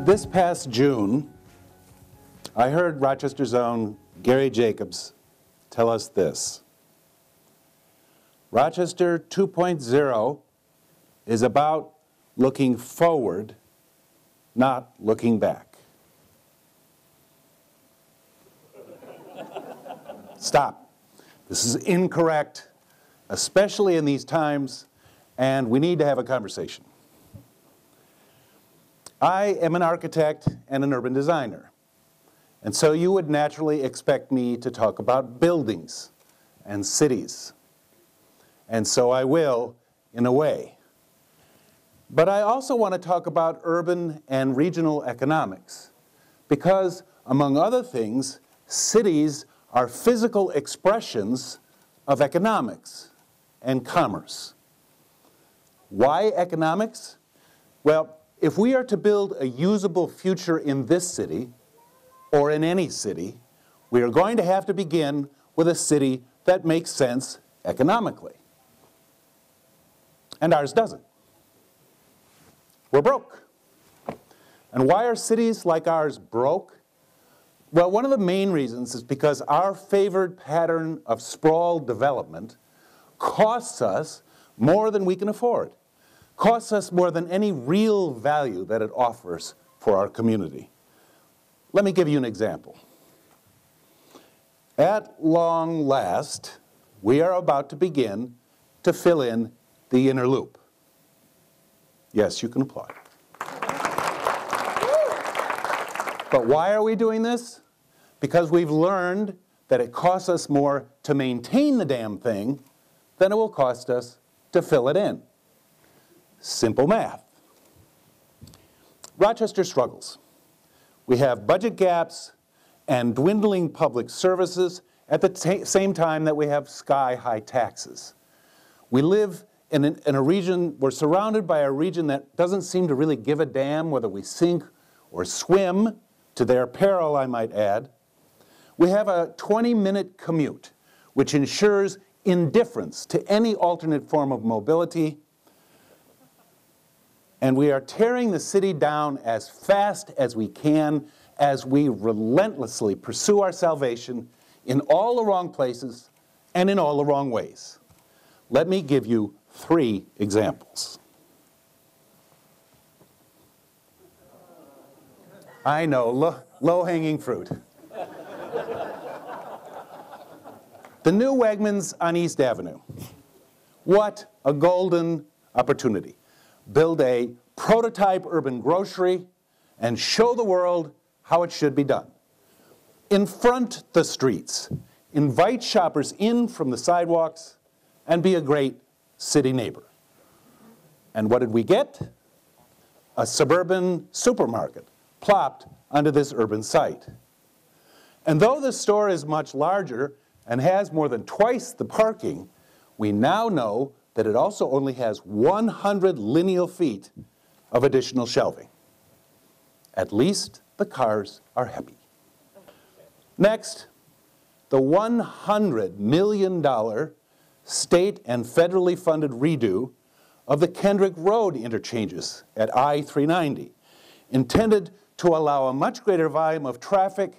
This past June, I heard Rochester's own Gary Jacobs tell us this. Rochester 2.0 is about looking forward, not looking back. Stop. This is incorrect, especially in these times, and we need to have a conversation. I am an architect and an urban designer, and so you would naturally expect me to talk about buildings and cities. And so I will, in a way. But I also want to talk about urban and regional economics, because, among other things, cities are physical expressions of economics and commerce. Why economics? Well, if we are to build a usable future in this city, or in any city, we are going to have to begin with a city that makes sense economically. And ours doesn't. We're broke. And why are cities like ours broke? Well, one of the main reasons is because our favored pattern of sprawl development costs us more than we can afford, costs us more than any real value that it offers for our community. Let me give you an example. At long last, we are about to begin to fill in the inner loop. Yes, you can applaud. But why are we doing this? Because we've learned that it costs us more to maintain the damn thing than it will cost us to fill it in. Simple math. Rochester struggles. We have budget gaps and dwindling public services at the same time that we have sky-high taxes. We live in a region, we're surrounded by a region that doesn't seem to really give a damn whether we sink or swim, to their peril, I might add. We have a 20-minute commute, which ensures indifference to any alternate form of mobility. And we are tearing the city down as fast as we can as we relentlessly pursue our salvation in all the wrong places and in all the wrong ways. Let me give you 3 examples. I know, low-hanging fruit. The new Wegmans on East Avenue. What a golden opportunity. Build a prototype urban grocery and show the world how it should be done. Confront the streets, invite shoppers in from the sidewalks, and be a great city neighbor. And what did we get? A suburban supermarket plopped onto this urban site. And though the store is much larger and has more than twice the parking, we now know that it also only has 100 lineal feet of additional shelving. At least the cars are happy. Next, the $100 million state and federally funded redo of the Kendrick Road interchanges at I-390, intended to allow a much greater volume of traffic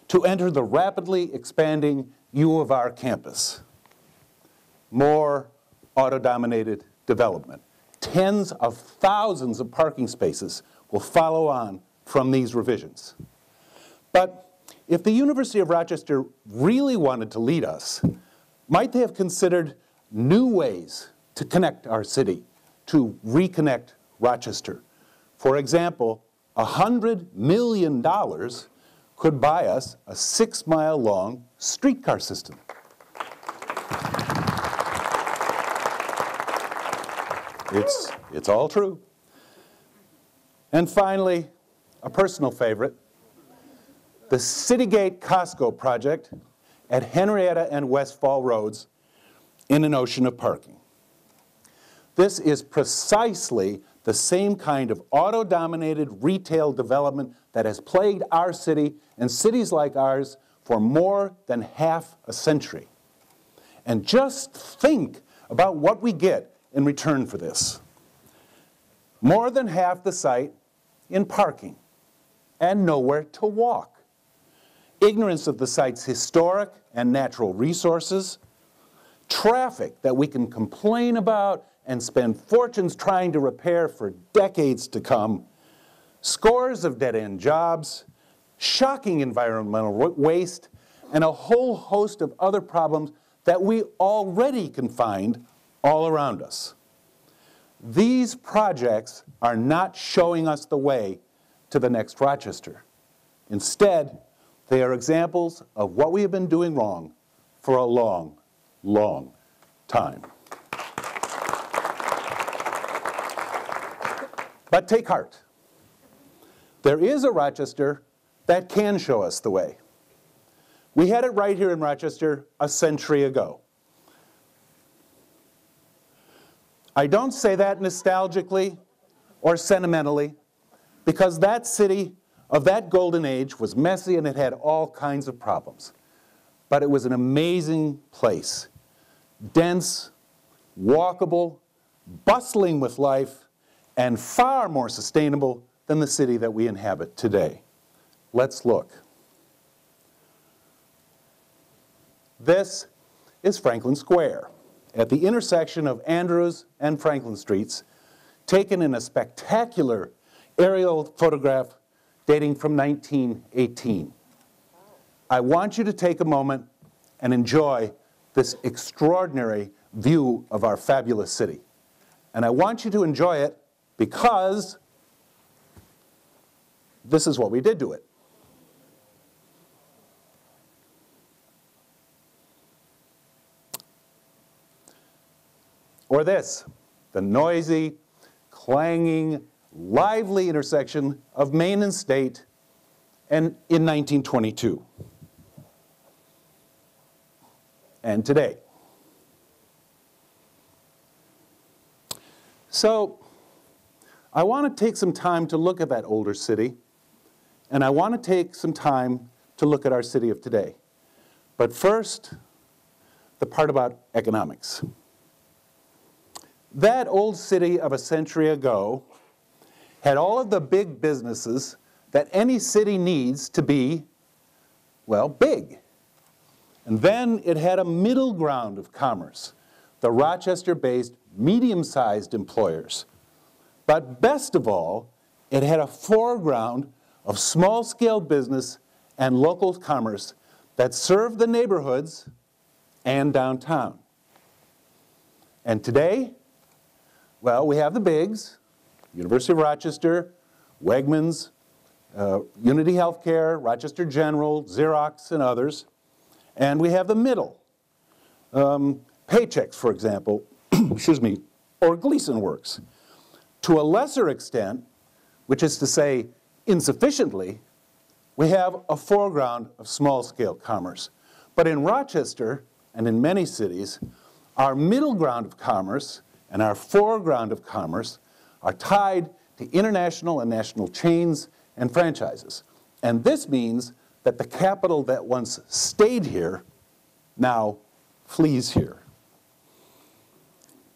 to enter the rapidly expanding U of R campus. More auto-dominated development. Tens of thousands of parking spaces will follow on from these revisions. But if the University of Rochester really wanted to lead us, might they have considered new ways to connect our city, to reconnect Rochester? For example, $100 million could buy us a 6-mile-long streetcar system. It's all true. And finally, a personal favorite, the Citygate Costco project at Henrietta and Westfall Roads in an ocean of parking. This is precisely the same kind of auto-dominated retail development that has plagued our city and cities like ours for more than half a century. And just think about what we get in return for this. More than half the site in parking. and nowhere to walk. Ignorance of the site's historic and natural resources, traffic that we can complain about and spend fortunes trying to repair for decades to come, scores of dead-end jobs, shocking environmental waste, and a whole host of other problems that we already can find all around us. These projects are not showing us the way to the next Rochester. Instead, they are examples of what we have been doing wrong for a long, long time. But take heart. There is a Rochester that can show us the way. We had it right here in Rochester a century ago. I don't say that nostalgically or sentimentally, because that city of that golden age was messy and it had all kinds of problems. But it was an amazing place. Dense, walkable, bustling with life, and far more sustainable than the city that we inhabit today. Let's look. This is Franklin Square, at the intersection of Andrews and Franklin Streets, taken in a spectacular aerial photograph dating from 1918. I want you to take a moment and enjoy this extraordinary view of our fabulous city. And I want you to enjoy it because this is what we did to it. Or this, the noisy, clanging, lively intersection of Main and State in 1922. And today. So, I want to take some time to look at that older city, and I want to take some time to look at our city of today. But first, the part about economics. That old city of a century ago had all of the big businesses that any city needs to be, well, big. And then it had a middle ground of commerce, the Rochester-based medium-sized employers. But best of all, it had a foreground of small-scale business and local commerce that served the neighborhoods and downtown. And today, well, we have the bigs, University of Rochester, Wegmans, Unity Healthcare, Rochester General, Xerox, and others. And we have the middle, Paychex, for example, excuse me, or Gleason Works. To a lesser extent, which is to say insufficiently, we have a foreground of small-scale commerce. But in Rochester, and in many cities, our middle ground of commerce and our foreground of commerce are tied to international and national chains and franchises. And this means that the capital that once stayed here now flees here.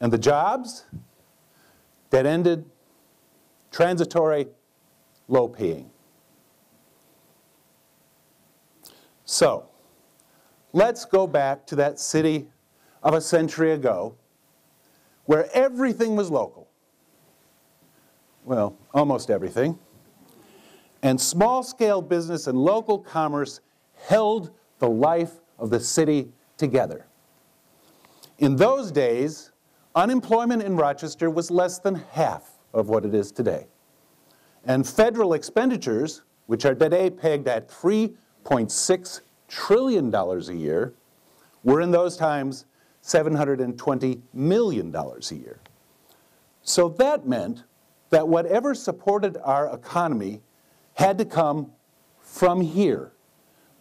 And the jobs, dead-ended, transitory, low-paying. So, let's go back to that city of a century ago where everything was local. Well, almost everything. And small-scale business and local commerce held the life of the city together. In those days, unemployment in Rochester was less than half of what it is today. And federal expenditures, which are today pegged at $3.6 trillion a year, were in those times $720 million a year. So that meant that whatever supported our economy had to come from here,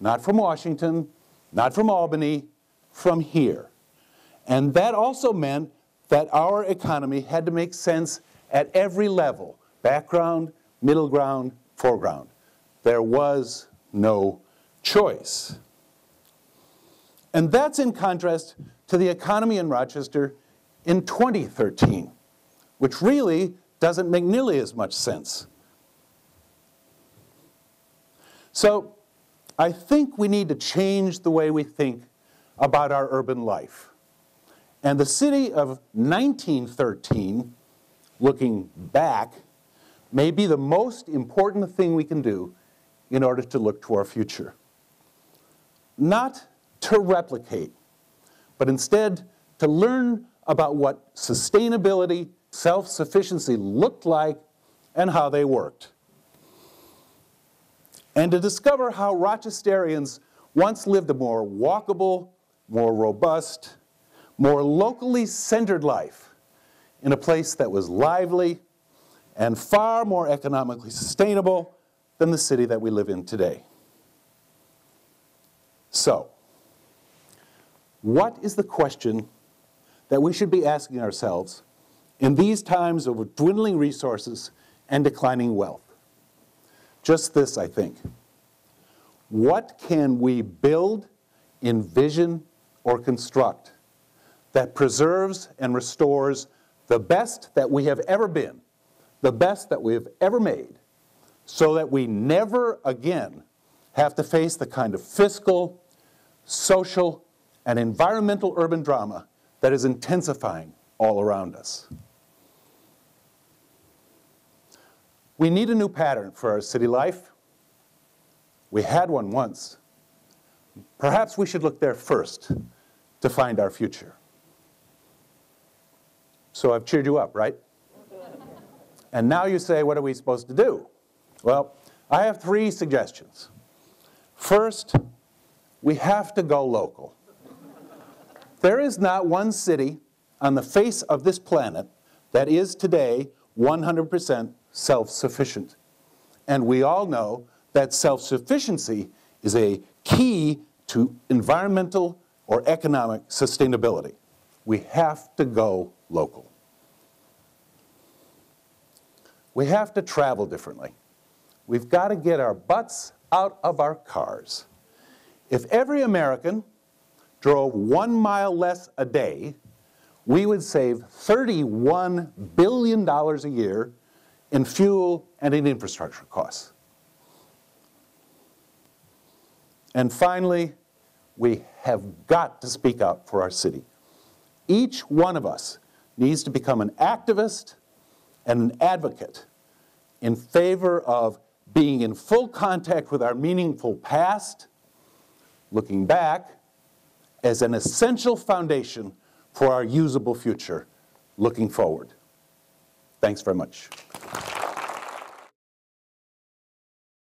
not from Washington, not from Albany, from here. And that also meant that our economy had to make sense at every level, background, middle ground, foreground. There was no choice. And that's in contrast to the economy in Rochester in 2013, which really doesn't make nearly as much sense. So I think we need to change the way we think about our urban life. And the city of 1913, looking back, may be the most important thing we can do in order to look to our future. Not to replicate, but instead to learn about what sustainability, self-sufficiency looked like and how they worked. And to discover how Rochesterians once lived a more walkable, more robust, more locally centered life in a place that was lively and far more economically sustainable than the city that we live in today. So, what is the question that we should be asking ourselves in these times of dwindling resources and declining wealth? Just this, I think. What can we build, envision, or construct that preserves and restores the best that we have ever been, the best that we have ever made, so that we never again have to face the kind of fiscal, social, and environmental urban drama that is intensifying all around us? We need a new pattern for our city life. We had one once. Perhaps we should look there first to find our future. So I've cheered you up, right? And now you say, what are we supposed to do? Well, I have 3 suggestions. First, we have to go local. There is not one city on the face of this planet that is today 100% self-sufficient. And we all know that self-sufficiency is a key to environmental or economic sustainability. We have to go local. We have to travel differently. We've got to get our butts out of our cars. If every American drove 1 mile less a day, we would save $31 billion a year in fuel and in infrastructure costs. And finally, we have got to speak up for our city. Each one of us needs to become an activist and an advocate in favor of being in full contact with our meaningful past, looking back, as an essential foundation for our usable future, looking forward. Thanks very much.